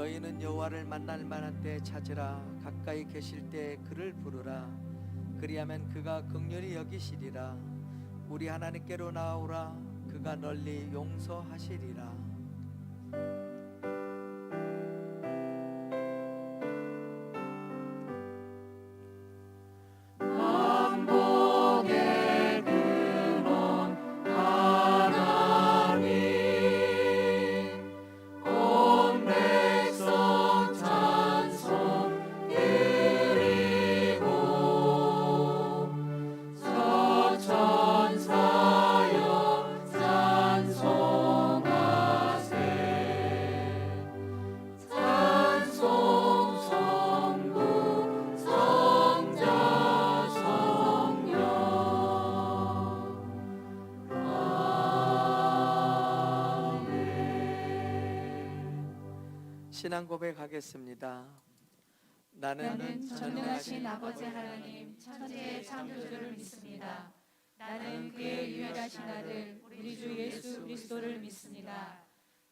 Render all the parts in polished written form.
너희는 여호와를 만날 만한 때 찾으라. 가까이 계실 때 그를 부르라. 그리하면 그가 긍휼히 여기시리라. 우리 하나님께로 나아오라. 그가 널리 용서하시리라. 신앙 고백하겠습니다. 나는 전능하신 아버지 하나님 천지의 창조주를 믿습니다. 나는 그의 유일하신 아들 우리 주 예수 그리스도를 믿습니다.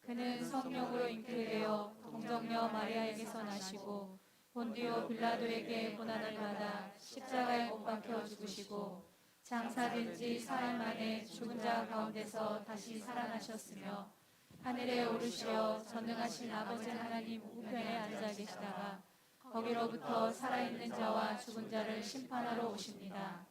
그는 성령으로 잉태되어 동정녀 마리아에게서 나시고 본디오 빌라도에게 고난을 받아 십자가에 못 박혀 죽으시고 장사된 지 사흘 만에 죽은 자 가운데서 다시 살아나셨으며 하늘에 오르시어 전능하신 아버지 하나님 우편에 앉아 계시다가 거기로부터 살아있는 자와 죽은 자를 심판하러 오십니다.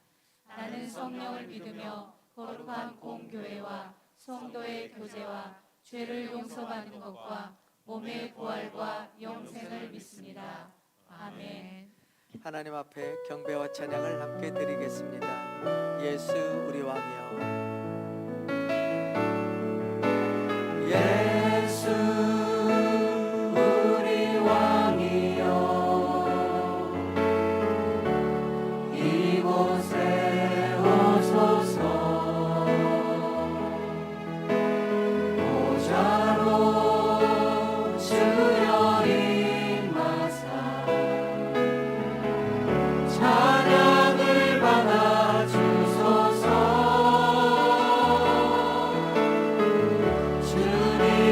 나는 성령을 믿으며 거룩한 공교회와 성도의 교제와 죄를 용서받는 것과 몸의 부활과 영생을 믿습니다. 아멘. 하나님 앞에 경배와 찬양을 함께 드리겠습니다. 예수 우리 왕이여. 예수 우리 왕이여, 이곳에 오소서. 보좌로 주여 임하사 찬양을 받아 주소서. 주님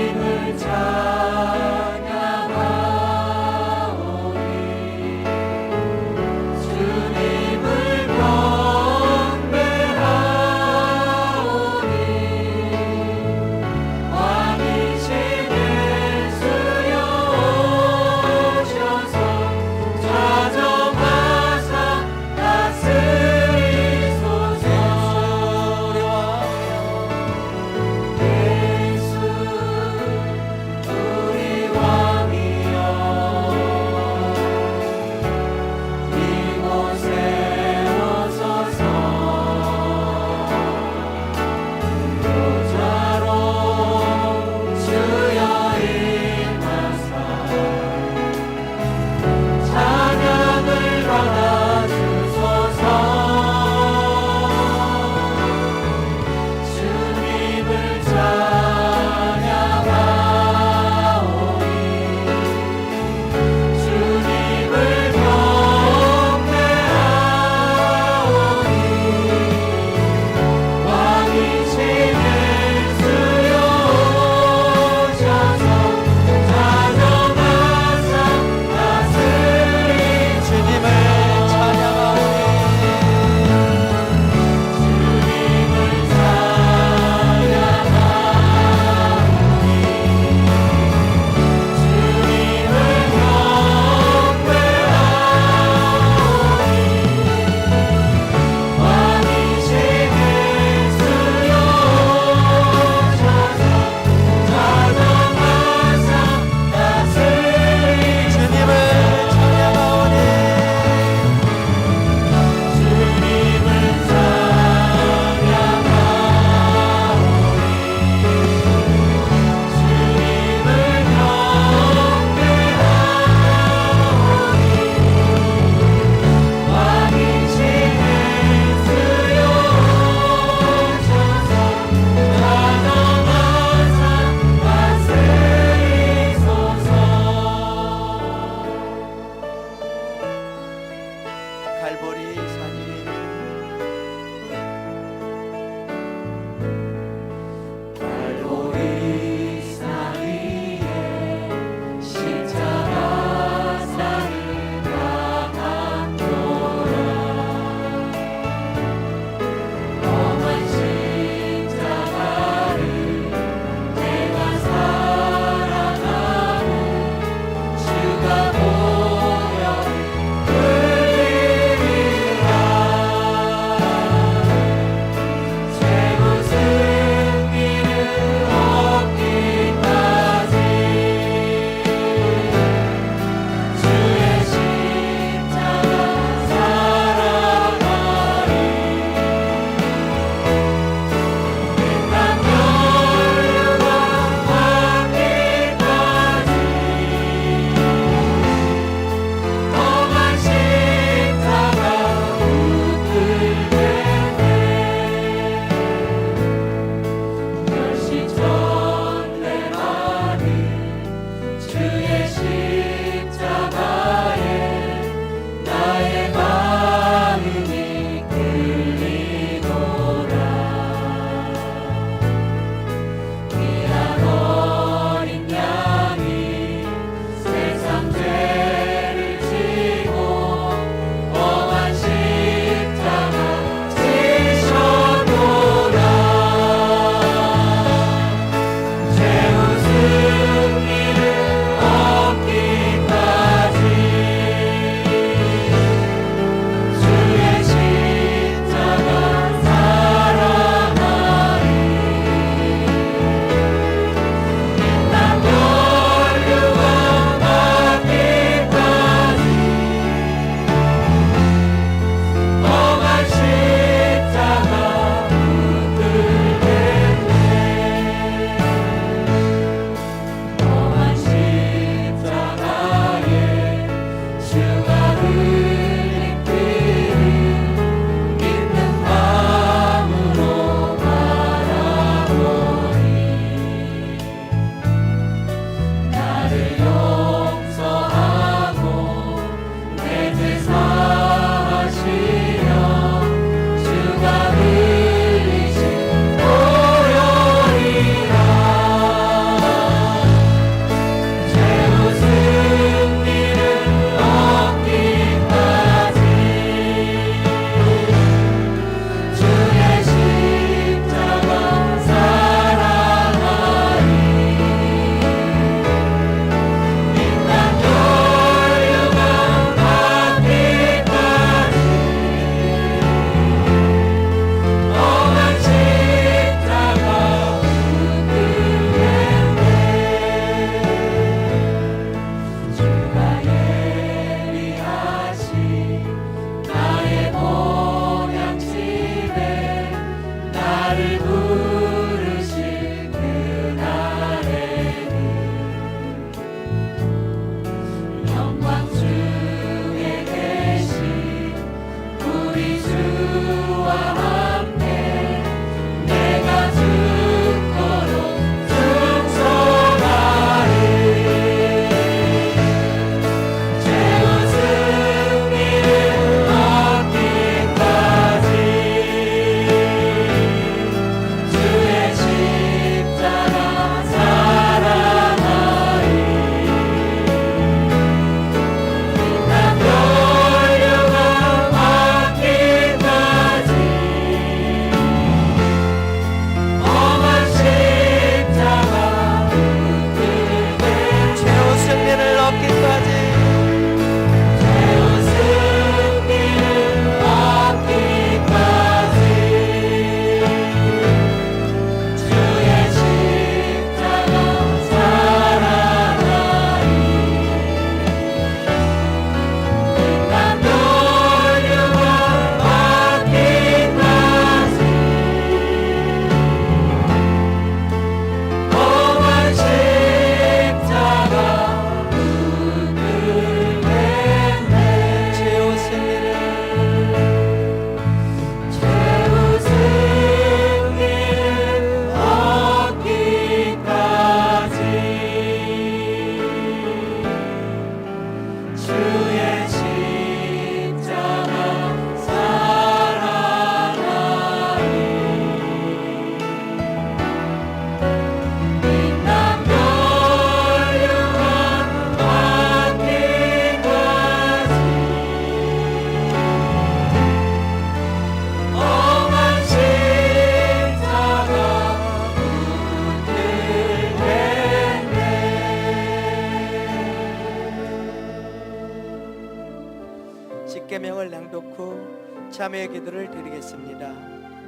참회 기도를 드리겠습니다.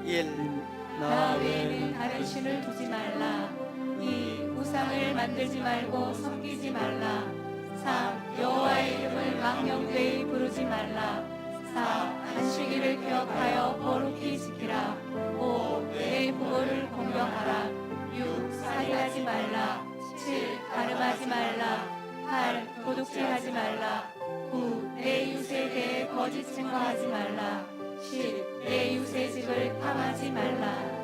1. 나 외에는 다른 신을 두지 말라. 2. 우상을 만들지 말고 섬기지 말라. 3. 여호와의 이름을 망령되이 부르지 말라. 4. 안식일을 기억하여 거룩히 지키라. 5. 내 부모를 공경하라. 6. 살인하지 말라. 7. 가늠하지 말라. 8. 도둑질하지 말라. 9. 내 유세에 대해 거짓 증거하지 말라. 10. 내 유세 집을 탐하지 말라.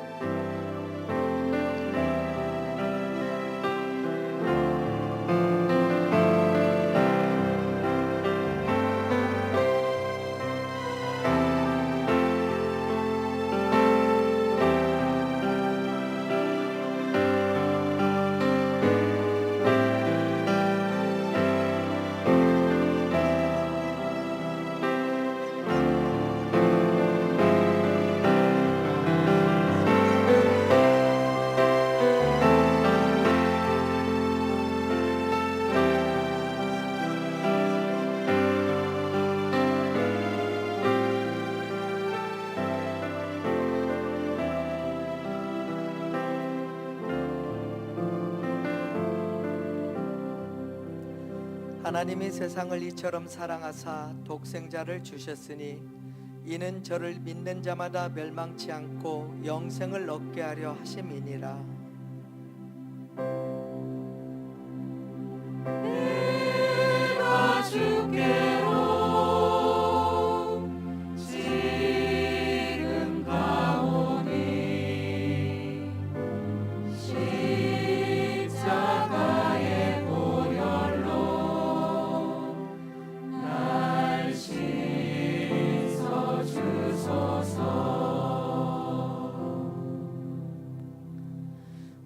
하나님이 세상을 이처럼 사랑하사 독생자를 주셨으니 이는 저를 믿는 자마다 멸망치 않고 영생을 얻게 하려 하심이니라. 내가 주께로 지금 가오니 십자가의 보혈로 날 씻어 주소서.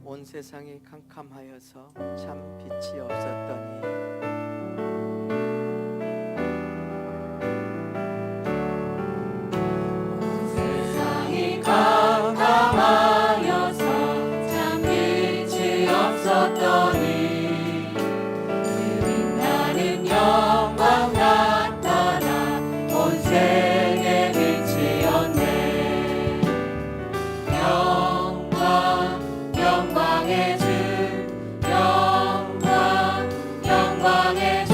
온 세상이 캄캄하여서 참 빛이 없었더니 세상이 캄캄하여서 참 빛이 없었더니 그 빛나는 영광 나타나 온 세계 빛이었네. 영광 영광의 주 영광 영광의 주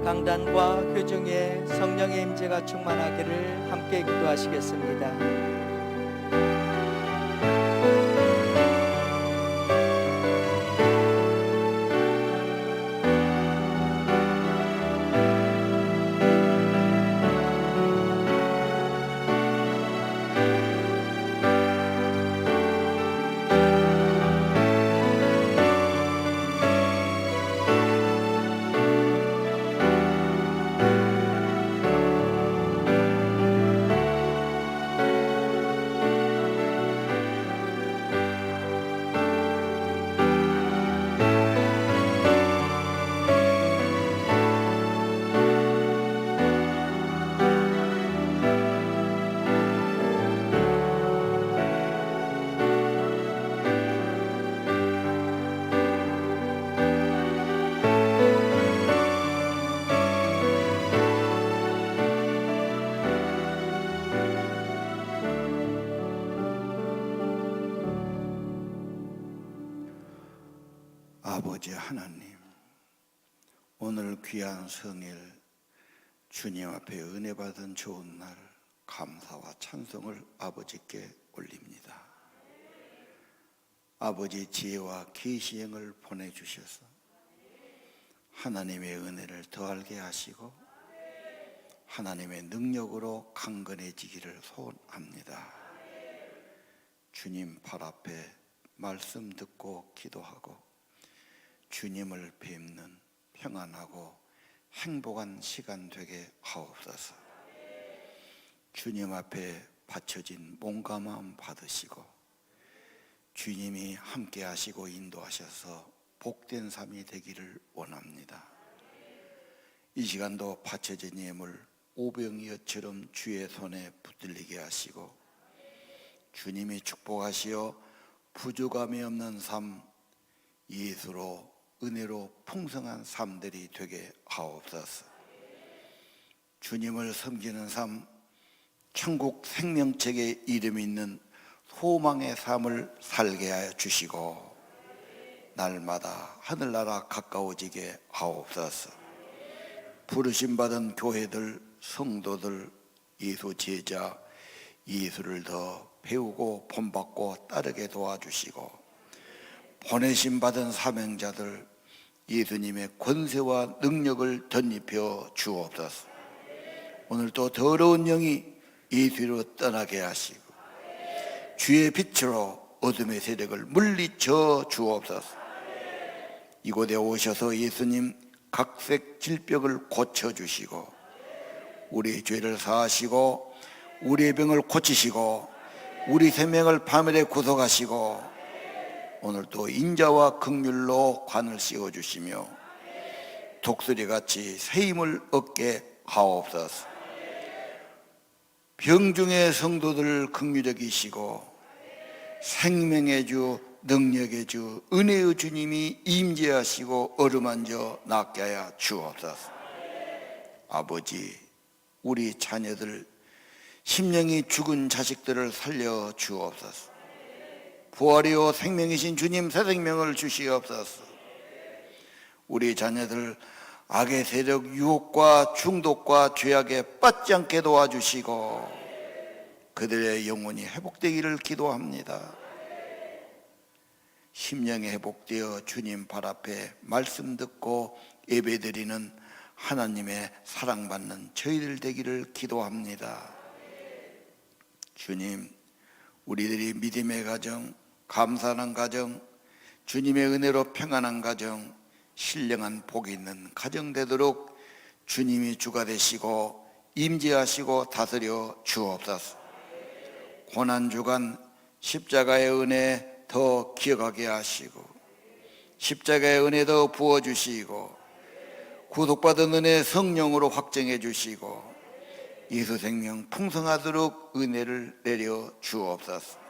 강단과 회중에 성령의 임재가 충만하기를 함께 기도하시겠습니다. 아버지 하나님, 오늘 귀한 성일 주님 앞에 은혜 받은 좋은 날 감사와 찬송을 아버지께 올립니다. 아버지 지혜와 계시의 영을 보내주셔서 하나님의 은혜를 더 알게 하시고 하나님의 능력으로 강건해지기를 소원합니다. 주님 발 앞에 말씀 듣고 기도하고 주님을 뵙는 평안하고 행복한 시간 되게 하옵소서. 주님 앞에 바쳐진 몸과 마음 받으시고 주님이 함께 하시고 인도하셔서 복된 삶이 되기를 원합니다. 이 시간도 바쳐진 예물 오병이어처럼 주의 손에 붙들리게 하시고 주님이 축복하시어 부족함이 없는 삶, 예수로 은혜로 풍성한 삶들이 되게 하옵소서. 주님을 섬기는 삶, 천국 생명책에 이름이 있는 소망의 삶을 살게 하여 주시고 날마다 하늘나라 가까워지게 하옵소서. 부르심 받은 교회들, 성도들, 예수 제자, 예수를 더 배우고 본받고 따르게 도와주시고 보내심 받은 사명자들, 예수님의 권세와 능력을 덧입혀 주옵소서. 오늘도 더러운 영이 예수로 떠나게 하시고 주의 빛으로 어둠의 세력을 물리쳐 주옵소서. 이곳에 오셔서 예수님 각색 질병을 고쳐주시고 우리 죄를 사하시고 우리의 병을 고치시고 우리 생명을 밤에 구속하시고 오늘도 인자와 긍휼로 관을 씌워주시며 독수리같이 새 힘을 얻게 하옵소서. 병중의 성도들 긍휼적이시고 생명의 주, 능력의 주, 은혜의 주님이 임재하시고 어루만져 낫게 하여 주옵소서. 아버지, 우리 자녀들 심령이 죽은 자식들을 살려 주옵소서. 부활이요 생명이신 주님 새 생명을 주시옵소서. 우리 자녀들 악의 세력 유혹과 중독과 죄악에 빠지지 않게 도와주시고 그들의 영혼이 회복되기를 기도합니다. 심령이 회복되어 주님 발 앞에 말씀 듣고 예배드리는 하나님의 사랑받는 저희들 되기를 기도합니다. 주님, 우리들이 믿음의 가정, 감사하는 가정, 주님의 은혜로 평안한 가정, 신령한 복이 있는 가정 되도록 주님이 주가 되시고 임재하시고 다스려 주옵소서. 고난주간 십자가의 은혜 더 기억하게 하시고 십자가의 은혜 더 부어주시고 구속받은 은혜 성령으로 확정해 주시고 예수 생명 풍성하도록 은혜를 내려 주옵소서.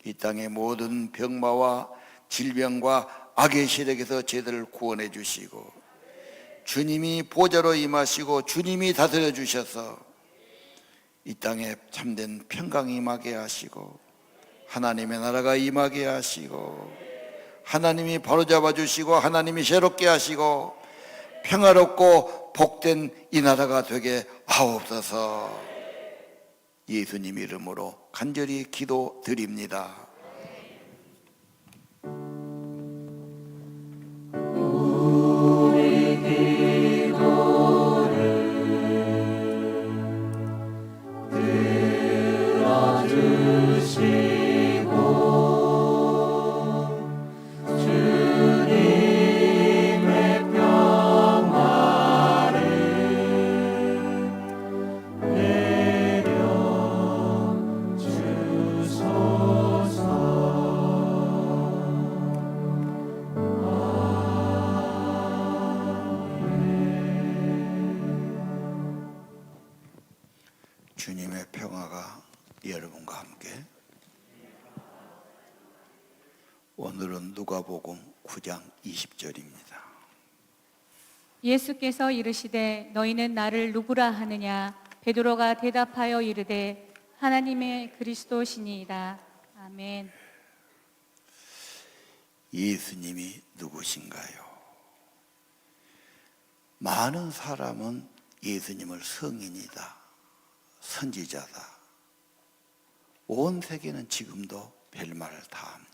이 땅의 모든 병마와 질병과 악의 세력에서 저희들을 구원해 주시고 주님이 보좌로 임하시고 주님이 다스려 주셔서 이 땅에 참된 평강이 임하게 하시고 하나님의 나라가 임하게 하시고 하나님이 바로잡아 주시고 하나님이 새롭게 하시고 평화롭고 복된 이 나라가 되게 하옵소서. 예수님 이름으로 간절히 기도드립니다. 주님의 평화가 여러분과 함께. 오늘은 누가복음 9장 20절입니다. 예수께서 이르시되 너희는 나를 누구라 하느냐? 베드로가 대답하여 이르되 하나님의 그리스도시니이다. 아멘. 예수님이 누구신가요? 많은 사람은 예수님을 성인이다, 선지자다, 온 세계는 지금도 별말을 다 합니다.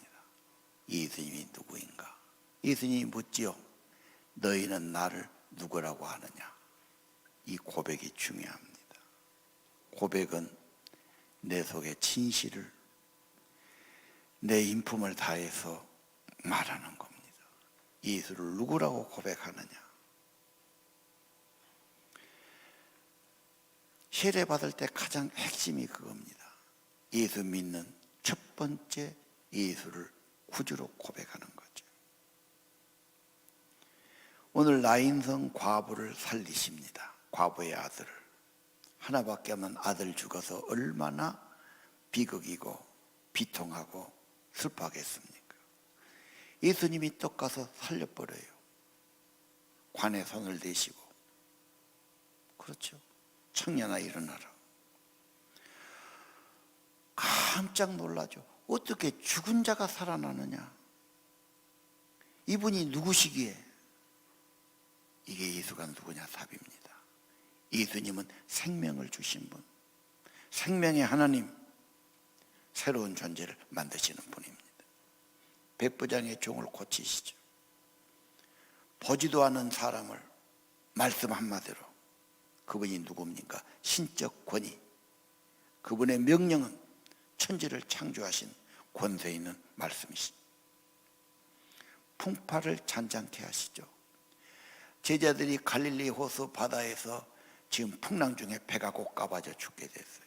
예수님이 누구인가? 예수님이 묻지요. 너희는 나를 누구라고 하느냐? 이 고백이 중요합니다. 고백은 내 속의 진실을, 내 인품을 다해서 말하는 겁니다. 예수를 누구라고 고백하느냐? 세례받을 때 가장 핵심이 그겁니다. 예수 믿는 첫 번째 예수를 구주로 고백하는 거죠. 오늘 나인성 과부를 살리십니다. 과부의 아들을. 하나밖에 없는 아들 죽어서 얼마나 비극이고 비통하고 슬퍼하겠습니까? 예수님이 떡 가서 살려버려요. 관에 손을 대시고. 그렇죠. 청년아 일어나라. 깜짝 놀라죠. 어떻게 죽은 자가 살아나느냐? 이분이 누구시기에? 이게 예수가 누구냐 답입니다. 예수님은 생명을 주신 분, 생명의 하나님, 새로운 존재를 만드시는 분입니다. 백부장의 종을 고치시죠. 보지도 않은 사람을 말씀 한마디로, 그분이 누굽니까? 신적 권위, 그분의 명령은 천지를 창조하신 권세 있는 말씀이시죠. 풍파를 잔잔케 하시죠. 제자들이 갈릴리 호수 바다에서 지금 풍랑 중에 배가 곧 까봐져 죽게 됐어요.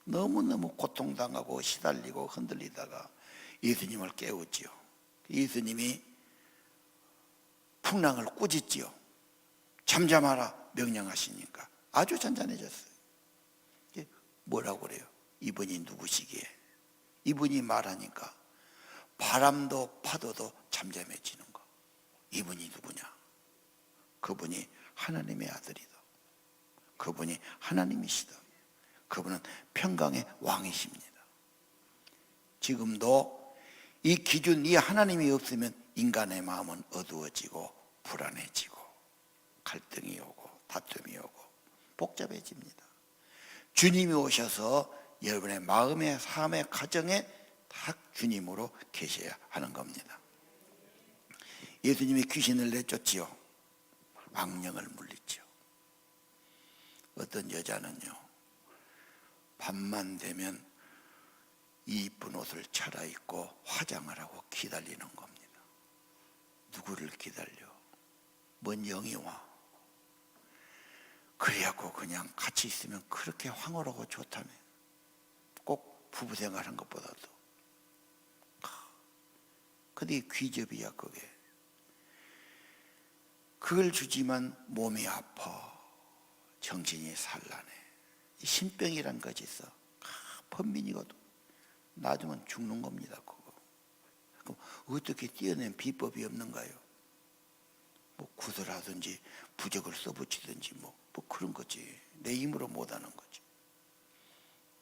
너무너무 고통당하고 시달리고 흔들리다가 예수님을 깨우지요. 예수님이 풍랑을 꾸짖지요. 잠잠하라 명령하시니까 아주 잔잔해졌어요. 뭐라고 그래요? 이분이 누구시기에? 이분이 말하니까 바람도 파도도 잠잠해지는 거. 이분이 누구냐? 그분이 하나님의 아들이다. 그분이 하나님이시다. 그분은 평강의 왕이십니다. 지금도 이 기준, 이 하나님이 없으면 인간의 마음은 어두워지고 불안해지고 갈등이 오고 다툼이 오고 복잡해집니다. 주님이 오셔서 여러분의 마음의 삶의 가정에 딱 주님으로 계셔야 하는 겁니다. 예수님이 귀신을 내쫓지요. 악령을 물리죠. 어떤 여자는요, 밤만 되면 이쁜 옷을 차려입고 화장을 하고 기다리는 겁니다. 누구를 기다려? 뭔 영이 와. 그래갖고 그냥 같이 있으면 그렇게 황홀하고 좋다며. 꼭 부부 생활한 것보다도. 근데 귀접이야 그게. 그걸 주지만 몸이 아파. 정신이 산란해. 신병이란 것이 있어. 번민이거든. 놔두면 죽는 겁니다. 그거. 그럼 어떻게 띄어낸 비법이 없는가요? 뭐 구슬하든지 부적을 써붙이든지 뭐 그런 거지. 내 힘으로 못하는 거지.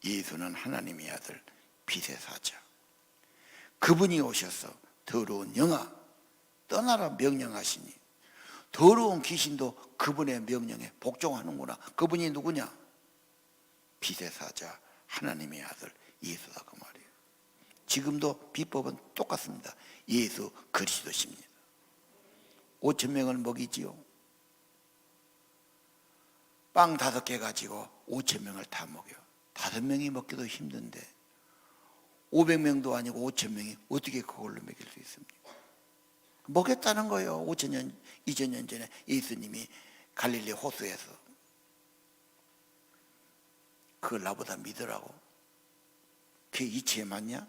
예수는 하나님의 아들, 빛의 사자. 그분이 오셔서 더러운 영아 떠나라 명령하시니 더러운 귀신도 그분의 명령에 복종하는구나. 그분이 누구냐? 빛의 사자 하나님의 아들 예수다 그 말이에요. 지금도 비법은 똑같습니다. 예수 그리스도십니다. 5천 명을 먹이지요. 빵 5개 가지고 5천 명을 다 먹여요. 5명이 먹기도 힘든데 500명도 아니고 5천 명이 어떻게 그걸로 먹일 수 있습니까? 먹였다는 거예요. 5천 년, 2000년 전에 예수님이 갈릴리 호수에서. 그걸 나보다 믿으라고? 그게 이치에 맞냐?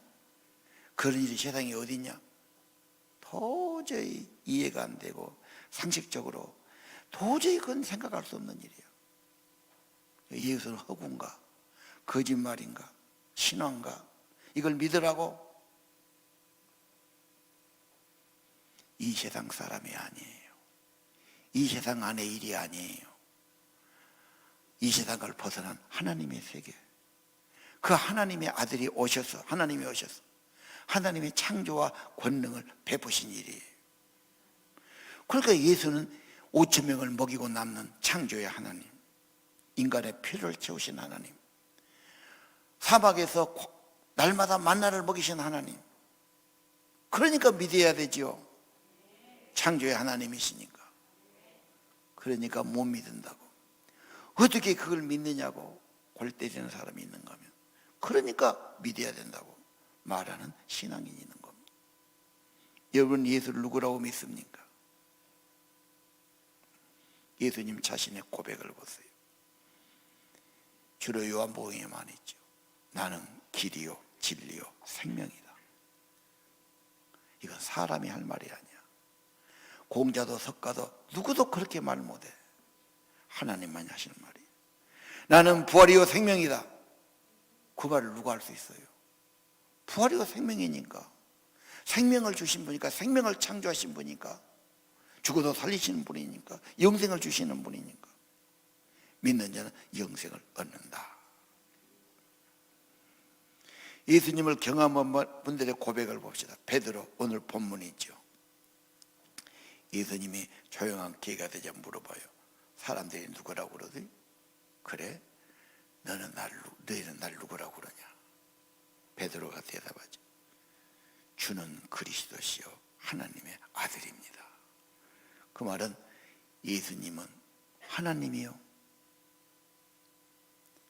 그런 일이 세상에 어디 있냐? 도저히 이해가 안 되고 상식적으로 도저히 그건 생각할 수 없는 일이에요. 예수는 허구인가? 거짓말인가? 신화인가? 이걸 믿으라고? 이 세상 사람이 아니에요. 이 세상 안의 일이 아니에요. 이 세상을 벗어난 하나님의 세계. 그 하나님의 아들이 오셔서, 하나님이 오셔서 하나님의 창조와 권능을 베푸신 일이에요. 그러니까 예수는 5천 명을 먹이고 남는 창조의 하나님, 인간의 필요를 채우신 하나님, 사막에서 날마다 만나를 먹이신 하나님. 그러니까 믿어야 되지요. 창조의 하나님이시니까. 그러니까 못 믿는다고. 어떻게 그걸 믿느냐고 골 때리는 사람이 있는가 하면, 그러니까 믿어야 된다고 말하는 신앙인이 있는 겁니다. 여러분, 예수를 누구라고 믿습니까? 예수님 자신의 고백을 보세요. 주로 요한복음에만 있죠. 나는 길이요 진리요 생명이다. 이건 사람이 할 말이 아니야. 공자도 석가도 누구도 그렇게 말 못해. 하나님만이 하시는 말이에요. 나는 부활이요 생명이다. 그 말을 누가 할 수 있어요? 부활이요 생명이니까. 생명을 주신 분이니까, 생명을 창조하신 분이니까, 죽어도 살리시는 분이니까, 영생을 주시는 분이니까 믿는 자는 영생을 얻는다. 예수님을 경험한 분들의 고백을 봅시다. 베드로, 오늘 본문이죠. 예수님이 조용한 기회가 되자 물어봐요. 사람들이 누구라고 그러지? 그래? 너희는 날 누구라고 그러냐? 베드로가 대답하죠. 주는 그리스도시요 하나님의 아들입니다. 그 말은 예수님은 하나님이요,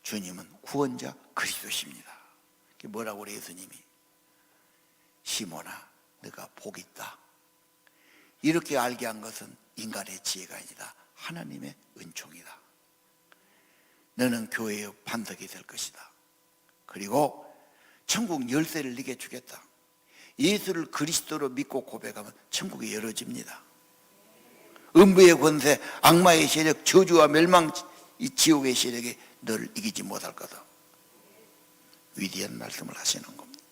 주님은 구원자 그리스도십니다. 뭐라고 그래 예수님이? 시몬아, 너가 복이 있다. 이렇게 알게 한 것은 인간의 지혜가 아니다. 하나님의 은총이다. 너는 교회의 반석이 될 것이다. 그리고 천국 열쇠를 네게 주겠다. 예수를 그리스도로 믿고 고백하면 천국이 열어집니다. 음부의 권세, 악마의 세력, 저주와 멸망, 이 지옥의 세력이 너를 이기지 못할 거다. 위대한 말씀을 하시는 겁니다.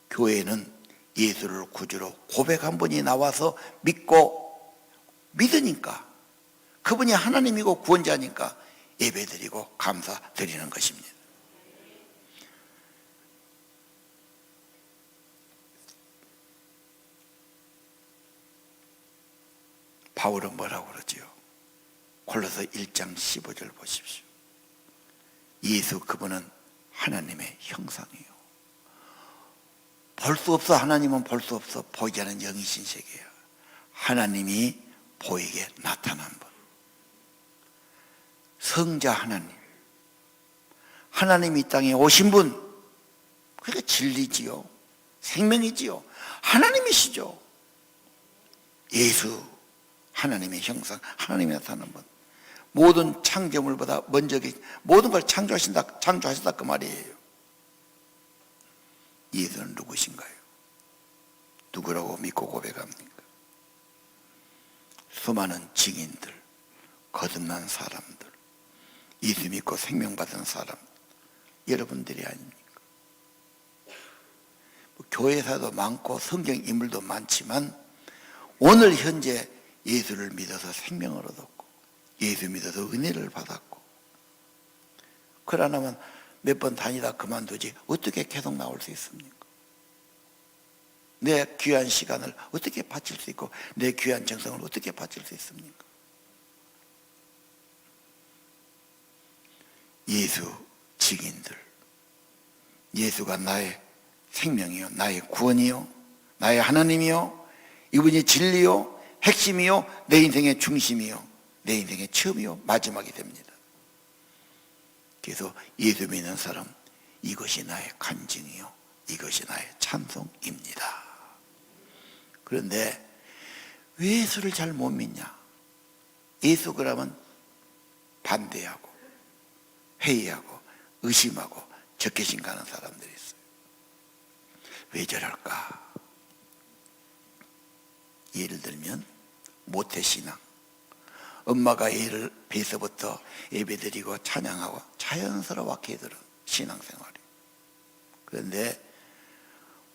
교회는 예수를 구주로 고백한 분이 나와서 믿고, 믿으니까, 그분이 하나님이고 구원자니까 예배드리고 감사드리는 것입니다. 바울은 뭐라고 그러지요? 골로새 1장 15절 보십시오. 예수 그분은 하나님의 형상이에요. 볼 수 없어. 하나님은 볼 수 없어. 보이지 않는 영이신 세계예요. 하나님이 보이게 나타난 분, 성자 하나님, 하나님이 이 땅에 오신 분, 그게 진리지요, 생명이지요, 하나님이시죠. 예수, 하나님의 형상, 하나님이 나타난 분, 모든 창조물보다 먼저 모든 걸 창조하신다 그 말이에요. 예수는 누구신가요? 누구라고 믿고 고백합니까? 수많은 증인들, 거듭난 사람들, 예수 믿고 생명받은 사람, 여러분들이 아닙니까? 교회사도 많고 성경 인물도 많지만 오늘 현재 예수를 믿어서 생명을 얻었고 예수 믿어서 은혜를 받았고, 그러나면 몇 번 다니다 그만두지 어떻게 계속 나올 수 있습니까? 내 귀한 시간을 어떻게 바칠 수 있고 내 귀한 정성을 어떻게 바칠 수 있습니까? 예수 증인들, 예수가 나의 생명이요, 나의 구원이요, 나의 하나님이요, 이분이 진리요, 핵심이요, 내 인생의 중심이요, 내 인생의 처음이요, 마지막이 됩니다. 그래서 예수 믿는 사람, 이것이 나의 간증이요, 이것이 나의 찬송입니다. 그런데 왜 예수를 잘 못 믿냐? 예수 그러면 반대하고 회의하고 의심하고 적개심 가는 사람들이 있어요. 왜 저럴까? 예를 들면 모태신앙, 엄마가 애를 배서부터 예배드리고 찬양하고 자연스럽게 들어 신앙생활이. 그런데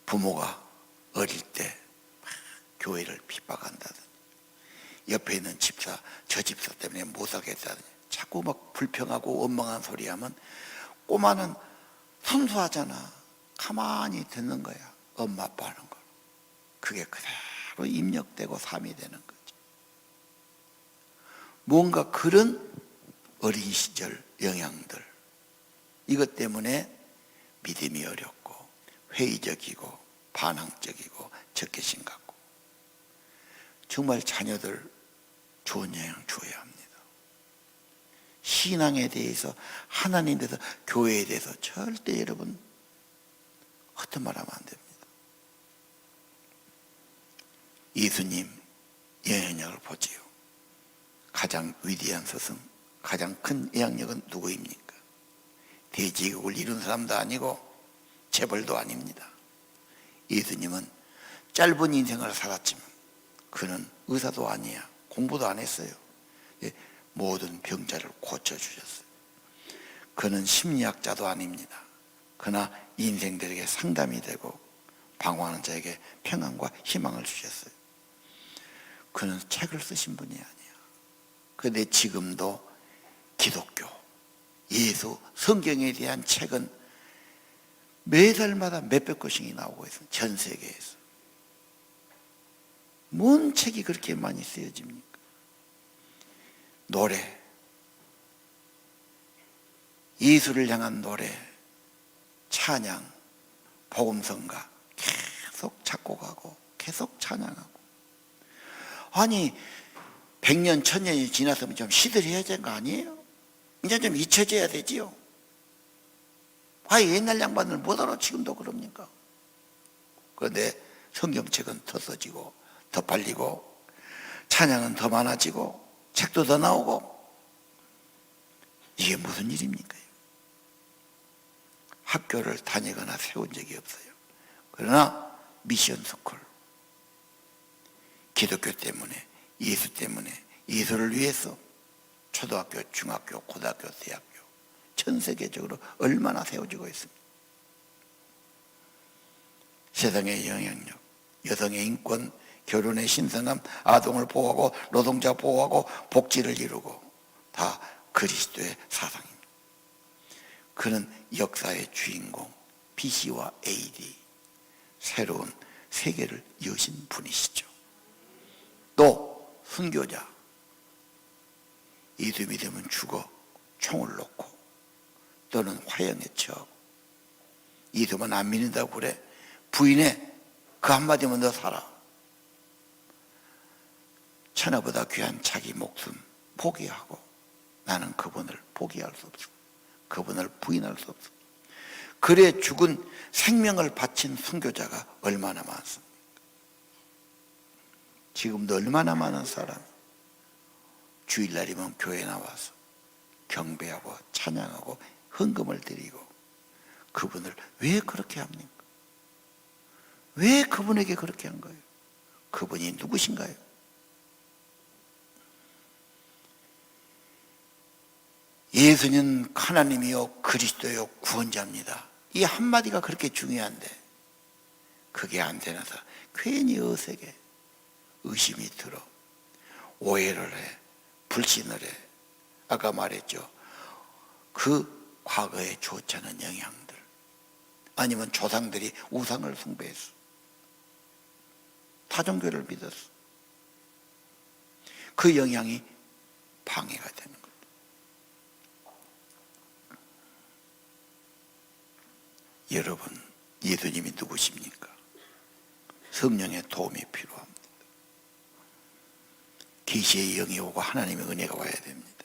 부모가 어릴 때 교회를 핍박한다든지 옆에 있는 집사, 저 집사 때문에 못 살겠다든지 자꾸 막 불평하고 원망한 소리 하면 꼬마는 순수하잖아. 가만히 듣는 거야. 엄마 아빠 하는 걸. 그게 그대로 입력되고 삶이 되는 거지. 뭔가 그런 어린 시절 영향들, 이것 때문에 믿음이 어렵고 회의적이고 반항적이고 적개심 갖고. 정말 자녀들 좋은 영향 줘야 합니다. 신앙에 대해서, 하나님에 대해서, 교회에 대해서 절대 여러분 헛된 말 하면 안 됩니다. 예수님 영향력을 보지요. 가장 위대한 스승, 가장 큰 영향력은 누구입니까? 대제국을 이룬 사람도 아니고 재벌도 아닙니다. 예수님은 짧은 인생을 살았지만 그는 의사도 아니야. 공부도 안 했어요. 모든 병자를 고쳐주셨어요. 그는 심리학자도 아닙니다. 그러나 인생들에게 상담이 되고 방황하는 자에게 평안과 희망을 주셨어요. 그는 책을 쓰신 분이 아니야. 그런데 지금도 기독교, 예수, 성경에 대한 책은 매달마다 몇백 권씩이 나오고 있어요. 전 세계에서. 뭔 책이 그렇게 많이 쓰여집니까? 노래, 예수를 향한 노래, 찬양, 복음성가 계속 작곡하고 계속 찬양하고. 아니 100년, 1000년이 지났으면 좀 시들해야 되는 거 아니에요? 이제 좀 잊혀져야 되지요. 아, 옛날 양반들 못 알아 지금도 그럽니까? 그런데 성경책은 더 써지고 더 팔리고 찬양은 더 많아지고 책도 더 나오고. 이게 무슨 일입니까? 학교를 다니거나 세운 적이 없어요. 그러나 미션 스쿨, 기독교 때문에, 예수 때문에, 예수를 위해서 초등학교, 중학교, 고등학교, 대학교 전 세계적으로 얼마나 세워지고 있습니다. 세상의 영향력, 여성의 인권, 결혼의 신성함, 아동을 보호하고 노동자 보호하고 복지를 이루고 다 그리스도의 사상입니다. 그는 역사의 주인공, BC와 AD, 새로운 세계를 여신 분이시죠. 또 순교자, 예수 믿으면 죽어 총을 놓고 또는 화형에 처하고, 예수만 안 믿는다고 그래? 부인해, 그 한마디면 너 살아. 천하보다 귀한 자기 목숨 포기하고 나는 그분을 포기할 수 없어. 그분을 부인할 수 없어. 그래 죽은 생명을 바친 순교자가 얼마나 많습니까? 지금도 얼마나 많은 사람이 주일날이면 교회에 나와서 경배하고 찬양하고 헌금을 드리고. 그분을 왜 그렇게 합니까? 왜 그분에게 그렇게 한 거예요? 그분이 누구신가요? 예수는 하나님이요 그리스도요 구원자입니다. 이 한마디가 그렇게 중요한데 그게 안 되는 사람 괜히 어색해, 의심이 들어, 오해를 해, 불신을 해. 아까 말했죠. 그 과거에 좋지 않은 영향들, 아니면 조상들이 우상을 숭배했어. 타종교를 믿었어. 그 영향이 방해가 되는 거예요. 여러분, 예수님이 누구십니까? 성령의 도움이 필요합니다. 계시의 영이 오고 하나님의 은혜가 와야 됩니다.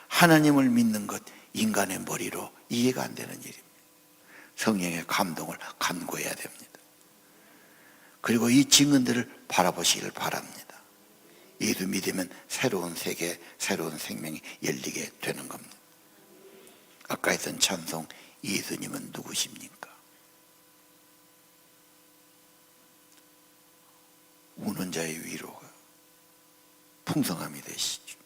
하나님을 믿는 것 인간의 머리로 이해가 안 되는 일입니다. 성령의 감동을 간구해야 됩니다. 그리고 이 증언들을 바라보시길 바랍니다. 예수 믿으면 새로운 세계, 새로운 생명이 열리게 되는 겁니다. 아까 했던 찬송, 예수님은 누구십니까? 우는 자의 위로가 풍성함이 되시죠.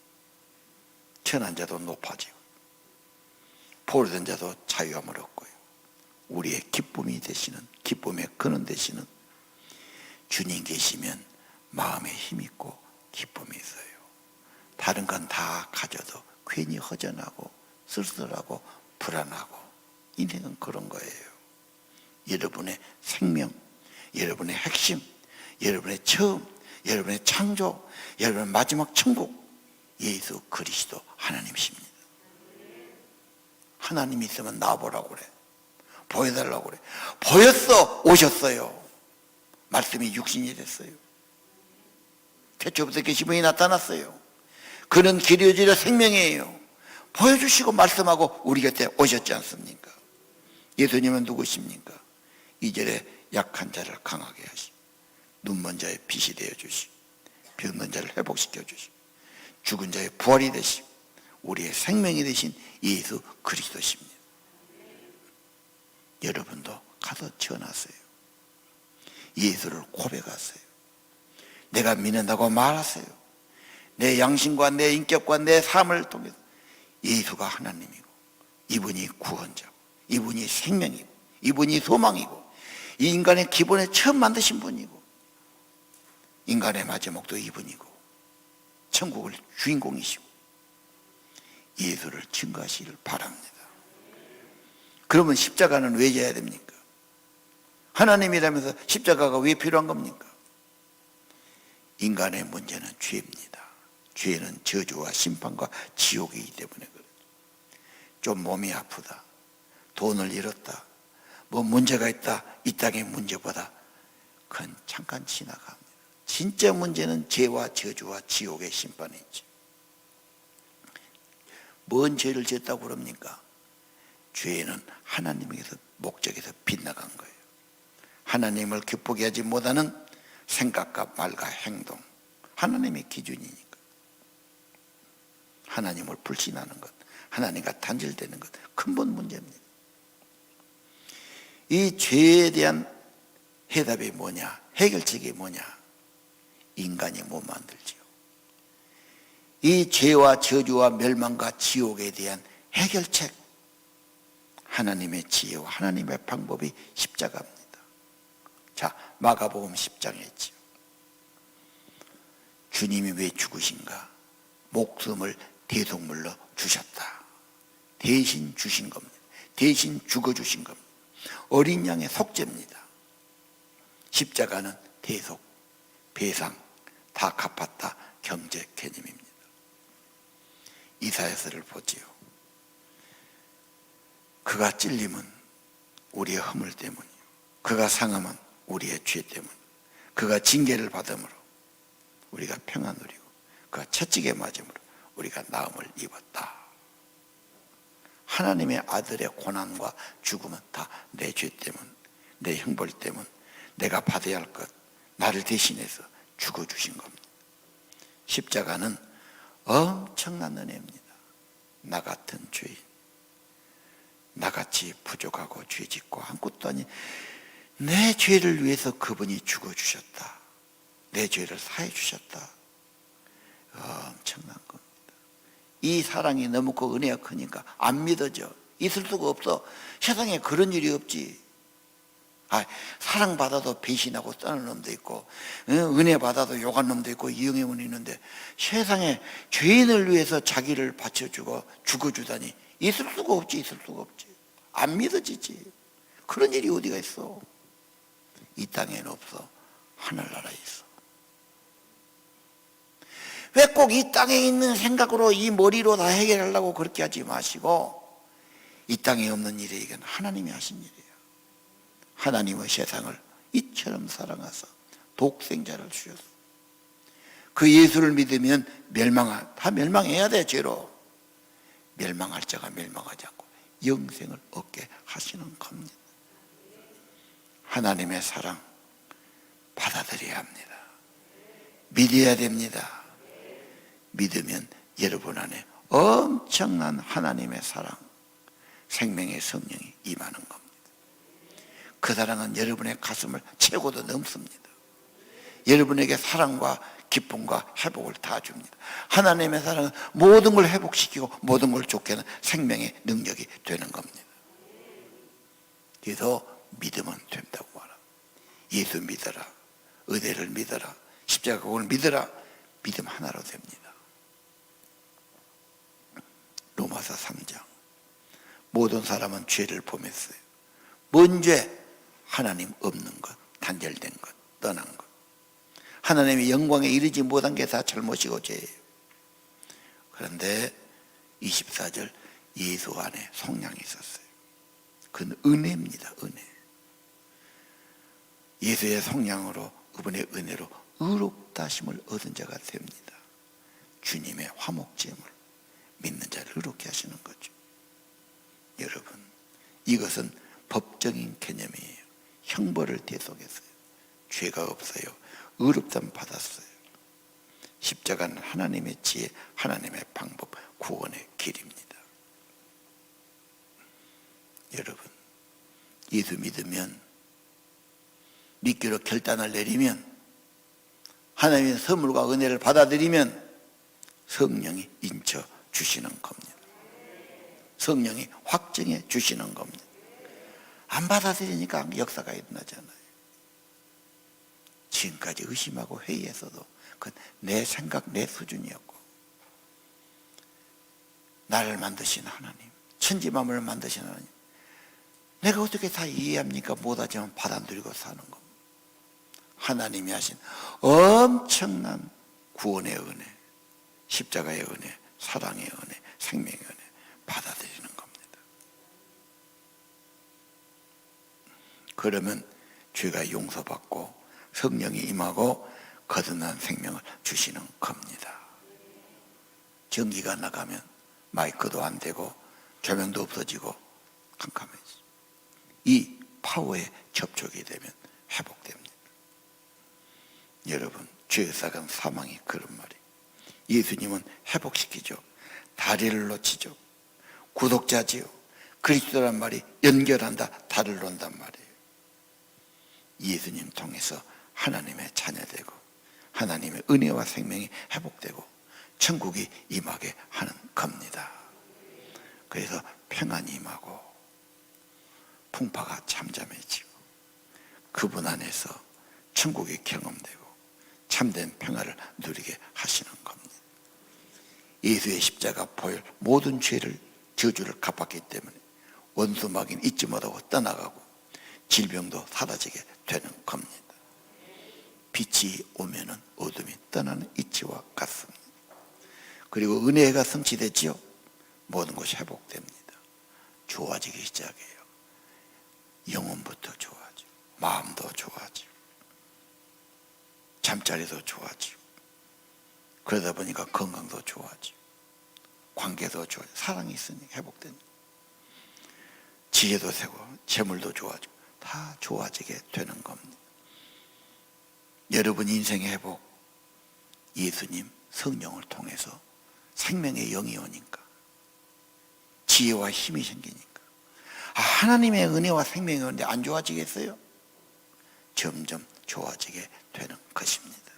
천한 자도 높아지고 포로된 자도 자유함을 얻고요. 우리의 기쁨이 되시는, 기쁨의 근원 되시는 주님 계시면 마음에 힘 있고 기쁨이 있어요. 다른 건 다 가져도 괜히 허전하고 쓸쓸하고 불안하고, 인생은 그런 거예요. 여러분의 생명, 여러분의 핵심, 여러분의 처음, 여러분의 창조, 여러분의 마지막 천국, 예수 그리스도 하나님이십니다. 하나님이 있으면 나와보라고 그래. 보여달라고 그래. 보였어. 오셨어요. 말씀이 육신이 됐어요. 태초부터 계신 분이 나타났어요. 그는 길이어지려 생명이에요. 보여주시고 말씀하고 우리 곁에 오셨지 않습니까? 예수님은 누구십니까? 2절에 약한 자를 강하게 하시고 눈먼 자의 빛이 되어주시고 병든 자를 회복시켜 주시고 죽은 자의 부활이 되시고 우리의 생명이 되신 예수 그리스도십니다. 여러분도 가서 전하세요. 예수를 고백하세요. 내가 믿는다고 말하세요. 내 양심과 내 인격과 내 삶을 통해서 예수가 하나님이고 이분이 구원자고 이분이 생명이고 이분이 소망이고 이 인간의 기본에 처음 만드신 분이고 인간의 마지막도 이분이고 천국을 주인공이시고 예수를 증거하시길 바랍니다. 그러면 십자가는 왜 져야 됩니까? 하나님이라면서 십자가가 왜 필요한 겁니까? 인간의 문제는 죄입니다. 죄는 저주와 심판과 지옥이기 때문에 그렇죠. 좀 몸이 아프다, 돈을 잃었다, 뭐 문제가 있다, 이 땅의 문제보다 그건 잠깐 지나갑니다. 진짜 문제는 죄와 저주와 지옥의 심판이 있죠. 뭔 죄를 지었다고 그럽니까? 죄는 하나님에게서 목적에서 빗나간 거예요. 하나님을 기쁘게 하지 못하는 생각과 말과 행동, 하나님의 기준이니까. 하나님을 불신하는 것, 하나님과 단절되는 것, 근본 문제입니다. 이 죄에 대한 해답이 뭐냐? 해결책이 뭐냐? 인간이 못 만들지요. 이 죄와 저주와 멸망과 지옥에 대한 해결책, 하나님의 지혜와 하나님의 방법이 십자가입니다. 자, 마가복음 10장에 있지요. 주님이 왜 죽으신가? 목숨을 대속물로 주셨다. 대신 주신 겁니다. 대신 죽어주신 겁니다. 어린 양의 속죄입니다. 십자가는 대속, 배상, 다 갚았다 경제 개념입니다. 이사야서를 보지요. 그가 찔림은 우리의 허물 때문이요, 그가 상함은 우리의 죄 때문, 그가 징계를 받음으로 우리가 평안 누리고 그가 채찍에 맞음으로 우리가 나음을 입었다. 하나님의 아들의 고난과 죽음은 다 내 죄 때문, 내 형벌 때문, 내가 받아야 할 것, 나를 대신해서 죽어주신 겁니다. 십자가는 엄청난 은혜입니다. 나 같은 죄인, 나같이 부족하고 죄짓고 아무것도 아닌 내 죄를 위해서 그분이 죽어주셨다. 내 죄를 사해 주셨다. 엄청난 겁니다. 이 사랑이 너무 그 은혜가 크니까 안 믿어져. 있을 수가 없어. 세상에 그런 일이 없지. 사랑받아도 배신하고 떠는 놈도 있고, 은혜 받아도 욕한 놈도 있고, 이응의 분이 있는데 세상에 죄인을 위해서 자기를 바쳐주고 죽어주다니 있을 수가 없지. 있을 수가 없지. 안 믿어지지. 그런 일이 어디가 있어. 이 땅에는 없어. 하늘나라에 있어. 왜 꼭 이 땅에 있는 생각으로 이 머리로 다 해결하려고 그렇게 하지 마시고, 이 땅에 없는 일에 이건 하나님이 하신 일이에요. 하나님의 세상을 이처럼 사랑하사 독생자를 주셨어. 그 예수를 믿으면 다 멸망해야 돼. 죄로 멸망할 자가 멸망하지 않고 영생을 얻게 하시는 겁니다. 하나님의 사랑 받아들여야 합니다. 믿어야 됩니다. 믿으면 여러분 안에 엄청난 하나님의 사랑, 생명의 성령이 임하는 겁니다. 그 사랑은 여러분의 가슴을 채고도 넘습니다. 여러분에게 사랑과 기쁨과 회복을 다 줍니다. 하나님의 사랑은 모든 걸 회복시키고 모든 걸 좋게 하는 생명의 능력이 되는 겁니다. 그래서 믿으면 된다고 말합니다. 예수 믿어라, 의대를 믿어라, 십자가를 믿어라. 믿음 하나로 됩니다. 로마서 3장. 모든 사람은 죄를 범했어요. 뭔 죄? 하나님 없는 것, 단절된 것, 떠난 것. 하나님의 영광에 이르지 못한 게 다 잘못이고 죄예요. 그런데 24절, 예수 안에 속량이 있었어요. 그건 은혜입니다. 은혜. 예수의 속량으로, 그분의 은혜로 의롭다 하심을 얻은 자가 됩니다. 주님의 화목제물, 믿는 자를 의롭게 하시는 거죠. 여러분, 이것은 법적인 개념이에요. 형벌을 대속했어요. 죄가 없어요. 의롭다면 받았어요. 십자가는 하나님의 지혜, 하나님의 방법, 구원의 길입니다. 여러분, 예수 믿으면, 믿기로 결단을 내리면, 하나님의 선물과 은혜를 받아들이면 성령이 인쳐 주시는 겁니다. 성령이 확증해 주시는 겁니다. 안 받아들이니까 역사가 일어나잖아요. 지금까지 의심하고 회의해서도 그건 내 생각, 내 수준이었고, 나를 만드신 하나님, 천지만물을 만드신 하나님, 내가 어떻게 다 이해합니까? 못하지만 받아들이고 사는 겁니다. 하나님이 하신 엄청난 구원의 은혜, 십자가의 은혜, 사랑의 은혜, 생명의 은혜 받아들이는 겁니다. 그러면 죄가 용서받고 성령이 임하고 거듭난 생명을 주시는 겁니다. 전기가 나가면 마이크도 안 되고 조명도 없어지고 캄캄해지죠. 이 파워에 접촉이 되면 회복됩니다. 여러분, 죄의 삭은 사망이 그런 말이에요. 예수님은 회복시키죠. 다리를 놓치죠. 구독자지요. 그리스도란 말이 연결한다, 다리를 놓는단 말이에요. 예수님 통해서 하나님의 자녀되고 하나님의 은혜와 생명이 회복되고 천국이 임하게 하는 겁니다. 그래서 평안이 임하고 풍파가 잠잠해지고 그분 안에서 천국이 경험되고 참된 평화를 누리게 하시는 겁니다. 예수의 십자가 보혈 모든 죄를, 저주를 갚았기 때문에 원수마귀는 잊지 못하고 떠나가고 질병도 사라지게 되는 겁니다. 빛이 오면은 어둠이 떠나는 이치와 같습니다. 그리고 은혜가 성취되지요. 모든 것이 회복됩니다. 좋아지기 시작해요. 영혼부터 좋아지고 마음도 좋아지고 잠자리도 좋아지고 그러다 보니까 건강도 좋아지고 관계도 좋아지고 사랑이 있으니까 회복됩니다. 지혜도 세고 재물도 좋아지고 다 좋아지게 되는 겁니다. 여러분 인생의 회복, 예수님 성령을 통해서 생명의 영이 오니까 지혜와 힘이 생기니까 하나님의 은혜와 생명이 오는데 안 좋아지겠어요? 점점 좋아지게 되는 것입니다.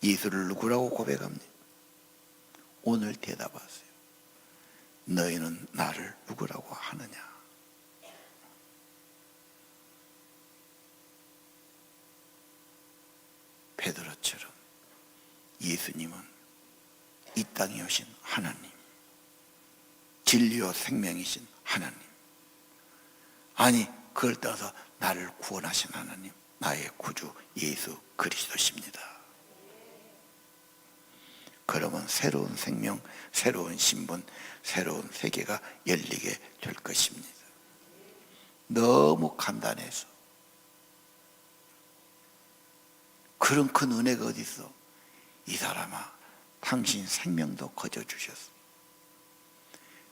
예수를 누구라고 고백합니다? 오늘 대답하세요. 너희는 나를 누구라고 하느냐? 베드로처럼 예수님은 이 땅에 오신 하나님, 진리와 생명이신 하나님, 아니 그걸 떠나서 나를 구원하신 하나님, 나의 구주 예수 그리스도십니다. 그러면 새로운 생명, 새로운 신분, 새로운 세계가 열리게 될 것입니다. 너무 간단해서. 그런 큰 은혜가 어디 있어? 이 사람아, 당신 생명도 거저주셨어.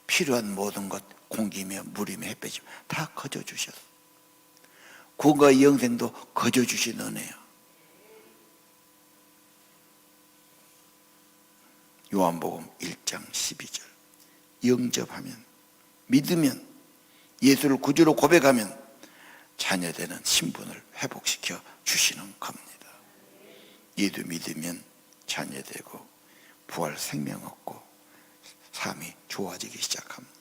필요한 모든 것, 공기며 물이며 햇볕이며 다 거저주셨어. 구원과 영생도 거저주신 은혜야. 요한복음 1장 12절. 영접하면, 믿으면, 예수를 구주로 고백하면 자녀되는 신분을 회복시켜 주시는 겁니다. 예수 믿으면 자녀되고 부활 생명 얻고 삶이 좋아지기 시작합니다.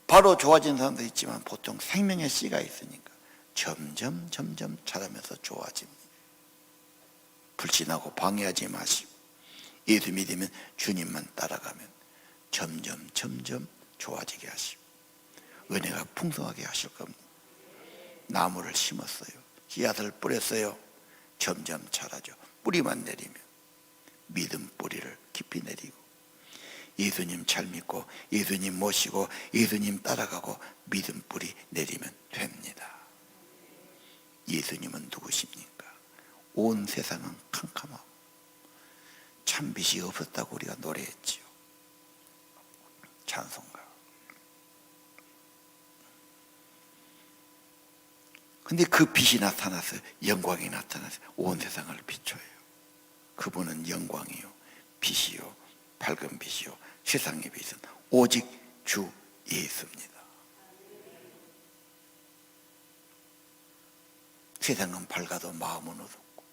바로 좋아진 사람도 있지만 보통 생명의 씨가 있으니까 점점 자라면서 좋아집니다. 불신하고 방해하지 마시고 예수 믿으면 주님만 따라가면 점점 좋아지게 하시고 은혜가 풍성하게 하실 겁니다. 나무를 심었어요. 씨앗을 뿌렸어요. 점점 자라죠. 뿌리만 내리면 믿음 뿌리를 깊이 내리고 예수님 잘 믿고 예수님 모시고 예수님 따라가고 믿음 뿌리 내리면 됩니다. 예수님은 누구십니까? 온 세상은 캄캄하고 참 빛이 없었다고 우리가 노래했지요. 찬송가. 근데 그 빛이 나타나서 영광이 나타나서 온 세상을 비춰요. 그분은 영광이요 빛이요 밝은 빛이요 세상의 빛은 오직 주 예수입니다. 세상은 밝아도 마음은 어둡고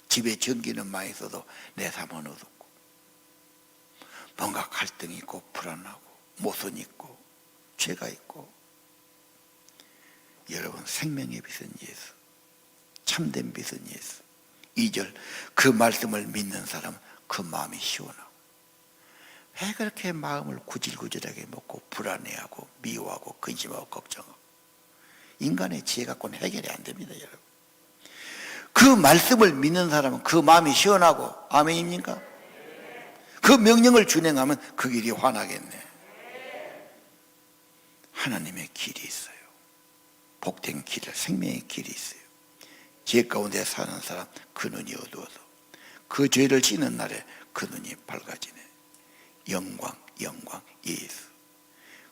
집에 전기는 많이 있어도 내 삶은 어둡고 뭔가 갈등이 있고 불안하고 모순이 있고 죄가 있고. 여러분, 생명의 빛은 예수, 참된 빛은 예수. 2절, 그 말씀을 믿는 사람은 그 마음이 시원하고. 왜 그렇게 마음을 구질구질하게 먹고 불안해하고 미워하고 근심하고 걱정하고. 인간의 지혜 갖고는 해결이 안 됩니다, 여러분. 그 말씀을 믿는 사람은 그 마음이 시원하고. 아멘입니까? 그 명령을 준행하면 그 길이 환하겠네. 하나님의 길이 있어요. 복된 길, 생명의 길이 있어요. 죄 가운데 사는 사람 그 눈이 어두워서 그 죄를 지는 날에 그 눈이 밝아지네. 영광 예수.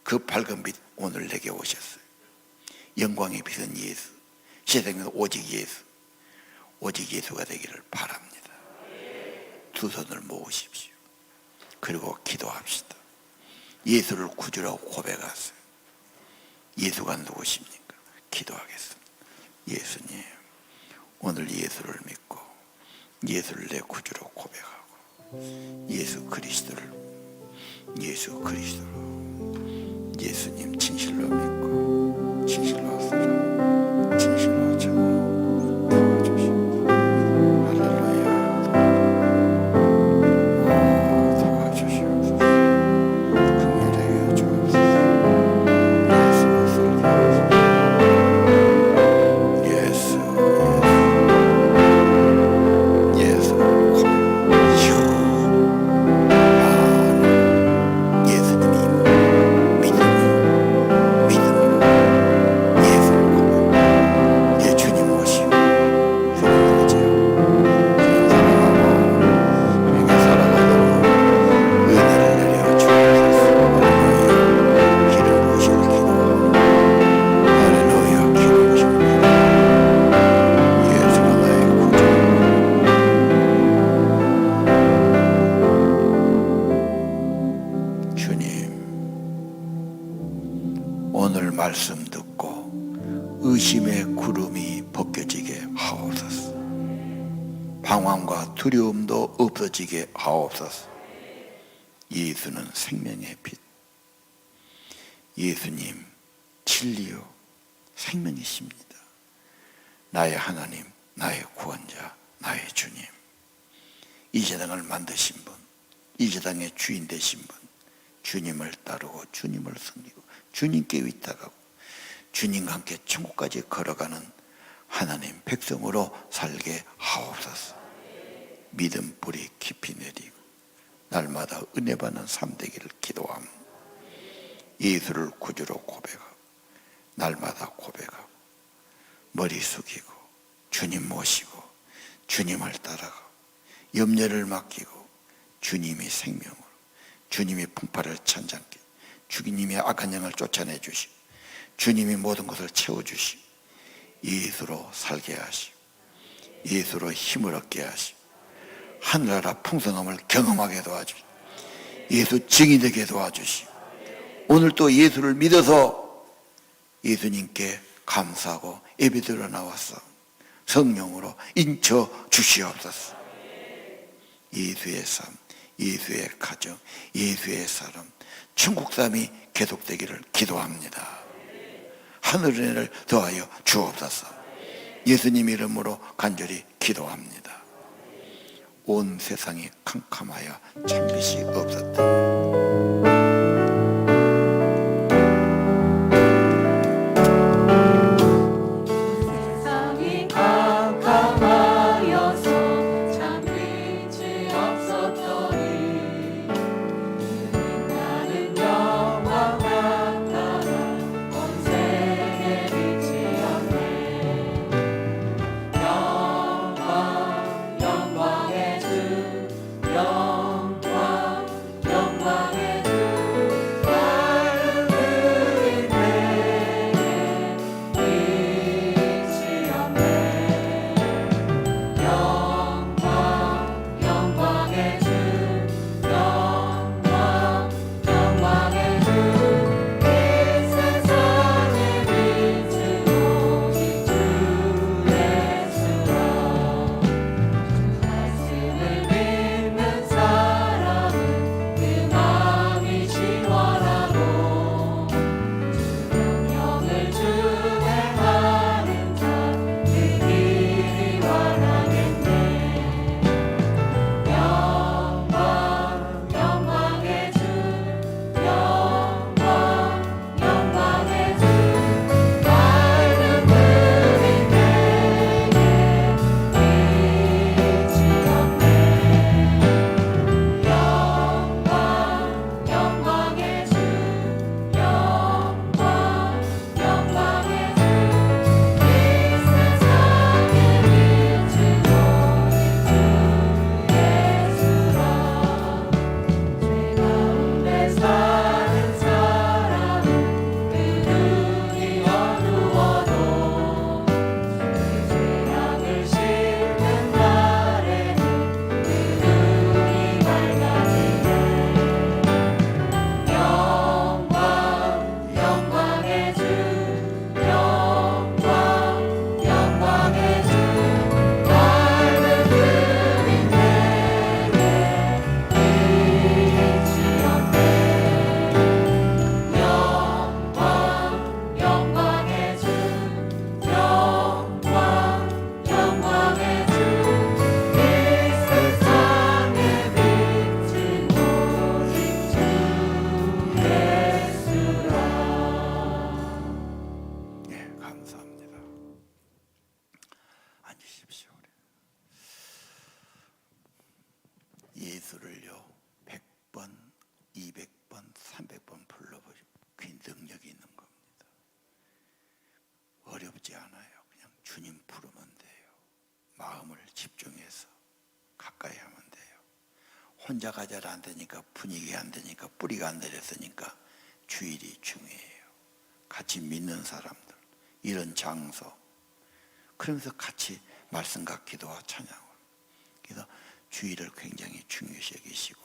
그 밝은 빛 오늘 내게 오셨어요. 영광의 빛은 예수. 세상에는 오직 예수. 오직 예수가 되기를 바랍니다. 두 손을 모으십시오. 그리고 기도합시다. 예수를 구주라고 고백하세요. 예수가 누구십니까? 기도하겠습니다. 예수님, 오늘 예수를 믿고 예수를 내 구주로 고백하고 예수 그리스도로 예수님 진실로 믿고 진실로 쓰라 진실로 전하고 도와주시고 할렐루야. 도와주시옵소서. 긍휼히 여주옵소서. 예수가 살게 말씀 듣고 의심의 구름이 벗겨지게 하옵소서. 방황과 두려움도 없어지게 하옵소서. 예수는 생명의 빛, 예수님 진리요 생명이십니다. 나의 하나님, 나의 구원자, 나의 주님. 이 세상을 만드신 분, 이 세상의 주인 되신 분, 주님을 따르고 주님을 섬기고 주님께 위탁하고 주님과 함께 천국까지 걸어가는 하나님 백성으로 살게 하옵소서. 믿음 뿌리 깊이 내리고 날마다 은혜 받는 삶 되기를 기도합니다. 예수를 구주로 고백하고 날마다 고백하고 머리 숙이고 주님 모시고 주님을 따라가고 염려를 맡기고 주님이 생명으로 주님이 풍파를 천장케 주님이 악한 영을 쫓아내 주시고 주님이 모든 것을 채워주시고 예수로 살게 하시고 예수로 힘을 얻게 하시고 하늘나라 풍성함을 경험하게 도와주시고 예수 증이 되게 도와주시고 오늘 또 예수를 믿어서 예수님께 감사하고 예배드려 나왔어. 성령으로 인쳐 주시옵소서. 예수의 삶, 예수의 가정, 예수의 사람, 천국 삶이 계속되기를 기도합니다. 하늘 은혜를 더하여 주옵소서. 예수님 이름으로 간절히 기도합니다. 온 세상이 캄캄하여 참빛이 없었다. 세상이 캄캄하여서 참빛이 없었더니 나는 영광 나타나 온 세계 빛이었네. 영광의 주 영광의 주 밝은 그림 내게 빛이었네. 영광의 주 영광의 주 이 세상의 빛은 오직 주 예수라. 말씀을 믿는 사람은 그 마음이 시원하고 주 명령을 준행하는 자 그 길이 완하겠네. 영광의 주 영광의 주 밝은 그림 내게 빛이었네. 영광의 주 영광의 주 이 세상의 빛은 오직 주 예수라. 죄 가운데 사는 사람은 그 눈이 어두워도 그 죄악을 씻는 날에는 그 눈이 밝아지네. 영광의 주 영광의 주 밝은 그림 내게 빛이었네. 영광의 주 영광의 주 이 세상의 빛은 오직 주 예수라. 예, 감사합니다. 앉으십시오. 예수를요 100번, 200번, 300번 불러보시면 그 능력이 있는 겁니다. 어렵지 않아요. 그냥 주님 부르면 돼요. 마음을 집중해서 가까이 하면 돼요. 혼자가 잘 안 되니까, 분위기 안 되니까, 뿌리가 안 내렸으니까 주일이 중요해요. 같이 믿는 사람들, 이런 장소, 그러면서 같이 말씀과 기도와 찬양을. 그래서 주일을 굉장히 중요시 여기시고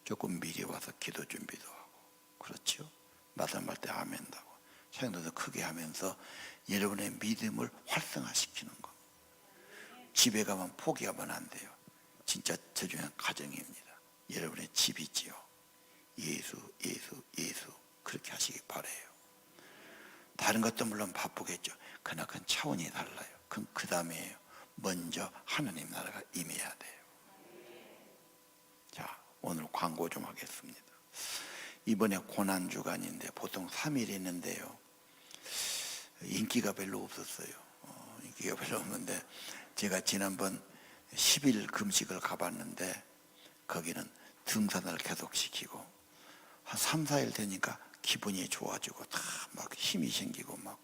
조금 미리 와서 기도 준비도 하고, 그렇죠? 말씀할 때 아멘도 하고 찬양도 크게 하면서 여러분의 믿음을 활성화시키는 것. 집에 가면 포기하면 안 돼요. 진짜 저중요한 가정입니다. 여러분의 집이지요. 예수 그렇게 하시기 바라요. 다른 것도 물론 바쁘겠죠. 그러나 그건 차원이 달라요. 그건 그 다음에요. 먼저 하나님 나라가 임해야 돼요. 자, 오늘 광고 좀 하겠습니다. 이번에 고난주간인데 보통 3일 했는데요. 인기가 별로 없었어요. 기가 별로 없는데, 제가 지난번 10일 금식을 가봤는데 거기는 등산을 계속시키고 한 3, 4일 되니까 기분이 좋아지고 다 막 힘이 생기고 막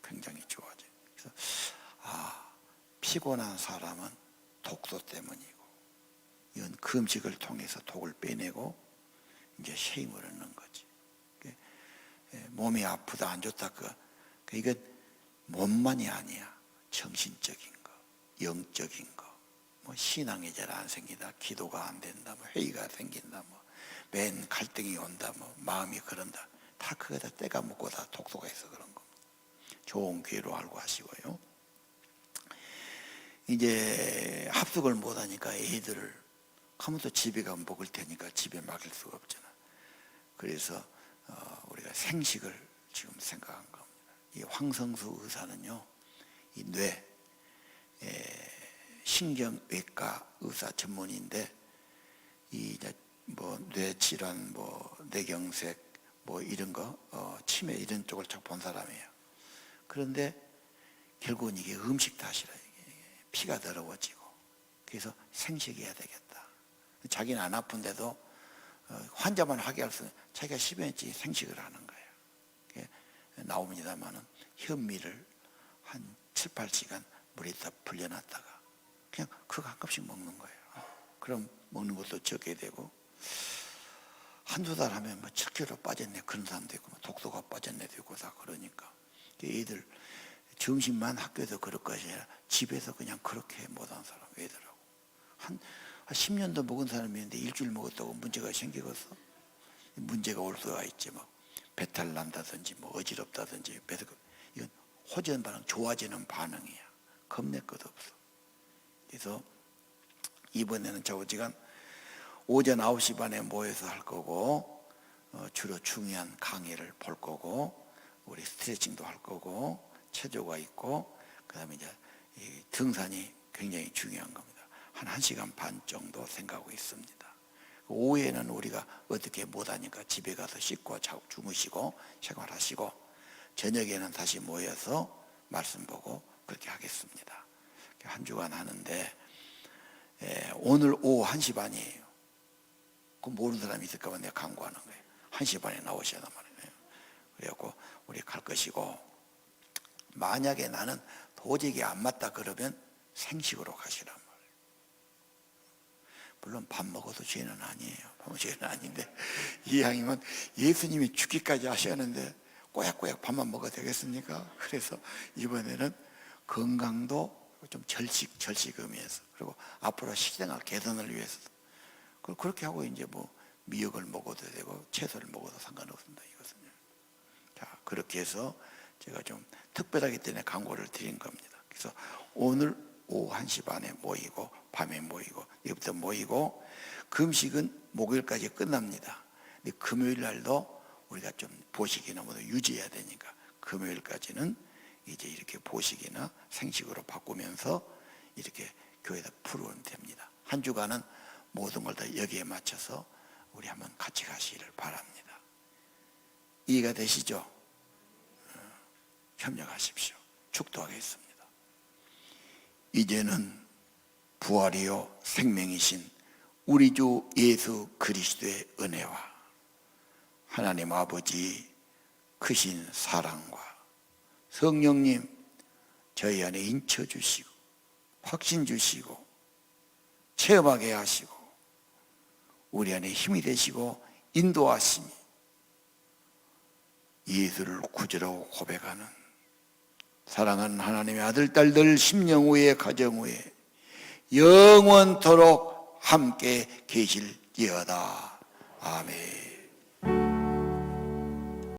굉장히 좋아져요. 그래서 피곤한 사람은 독소 때문이고, 이건 금식을 통해서 독을 빼내고 이제 힘을 얻는 거지. 몸이 아프다 안 좋다, 이건 몸만이 아니야. 정신적인 거, 영적인 거, 뭐 신앙이 잘 안 생긴다, 기도가 안 된다, 뭐 회의가 생긴다, 뭐 맨 갈등이 온다, 뭐 마음이 그런다, 다 그거다 때가 묻고 다 독소가 있어 그런 겁니다. 좋은 기회로 알고 하시고요. 이제 합숙을 못하니까 애들을 하면서 집에 가면 먹을 테니까 집에 맡길 수가 없잖아. 그래서 우리가 생식을 지금 생각한 겁니다. 이 황성수 의사는요, 이 신경외과 의사 전문인데, 이 뭐 뇌질환, 뭐 뇌경색, 뭐 이런 거, 치매 이런 쪽을 쭉 본 사람이에요. 그런데 결국은 이게 음식 탓이라, 이게 피가 더러워지고, 그래서 생식해야 되겠다. 자기는 안 아픈데도 환자만 하게 할 수 있는, 자기가 10년째 생식을 하는 거예요. 나옵니다만은 현미를 한 7, 8시간 물에다 불려놨다가 그냥 그거 한 컵씩 먹는 거예요. 그럼 먹는 것도 적게 되고, 한두 달 하면 뭐 7kg 빠졌네 그런 사람도 있고, 뭐 독소가 빠졌네 되고 다 그러니까. 애들 점심만 학교에서 그럴 것이 아니라 집에서 그냥 그렇게 못한 사람 애들하고 한 10년도 먹은 사람이 있는데 일주일 먹었다고 문제가 생기겠어? 문제가 올 수가 있지. 막 배탈 난다든지 뭐 어지럽다든지, 이건 호전 반응, 좋아지는 반응이야. 겁낼 것 없어. 그래서 이번에는 좌우지간 오전 9시 반에 모여서 할 거고, 주로 중요한 강의를 볼 거고, 우리 스트레칭도 할 거고, 체조가 있고, 그 다음에 이제 이 등산이 굉장히 중요한 겁니다. 한 1시간 반 정도 생각하고 있습니다. 오후에는 우리가 어떻게 못하니까 집에 가서 씻고 주무시고 생활하시고, 저녁에는 다시 모여서 말씀 보고 그렇게 하겠습니다. 한 주간 하는데, 오늘 오후 1시 반이에요. 그 모르는 사람이 있을까 봐 내가 강구하는 거예요. 1시 반에 나오셔야 말이에요. 그래갖고 우리 갈 것이고, 만약에 나는 도저히 안 맞다 그러면 생식으로 가시란 말이에요. 물론 밥 먹어도 죄는 아니에요. 밥 먹어도 죄는 아닌데, 이왕이면 예수님이 죽기까지 하셨는데 꼬약꼬약 밥만 먹어도 되겠습니까? 그래서 이번에는 건강도 좀 절식 의미에서, 그리고 앞으로 식생활 개선을 위해서 그렇게 하고, 이제 뭐 미역을 먹어도 되고 채소를 먹어도 상관없습니다. 이것은요. 자, 그렇게 해서 제가 좀 특별하기 때문에 광고를 드린 겁니다. 그래서 오늘 오후 1시 반에 모이고, 밤에 모이고, 이부터 모이고, 금식은 목요일까지 끝납니다. 근데 금요일 날도 우리가 좀 보식이나 뭐 유지해야 되니까 금요일까지는 이제 이렇게 보식이나 생식으로 바꾸면서 이렇게 교회에다 풀어오면 됩니다. 한 주간은 모든 걸 다 여기에 맞춰서 우리 한번 같이 가시기를 바랍니다. 이해가 되시죠? 협력하십시오. 축도하겠습니다. 이제는 부활이요 생명이신 우리 주 예수 그리스도의 은혜와 하나님 아버지 크신 사랑과 성령님 저희 안에 인쳐 주시고 확신 주시고 체험하게 하시고 우리 안에 힘이 되시고 인도하시니 예수를 구주라고 고백하는 사랑하는 하나님의 아들 딸들 심령 후에 가정 후에 영원토록 함께 계실지어다. 아멘.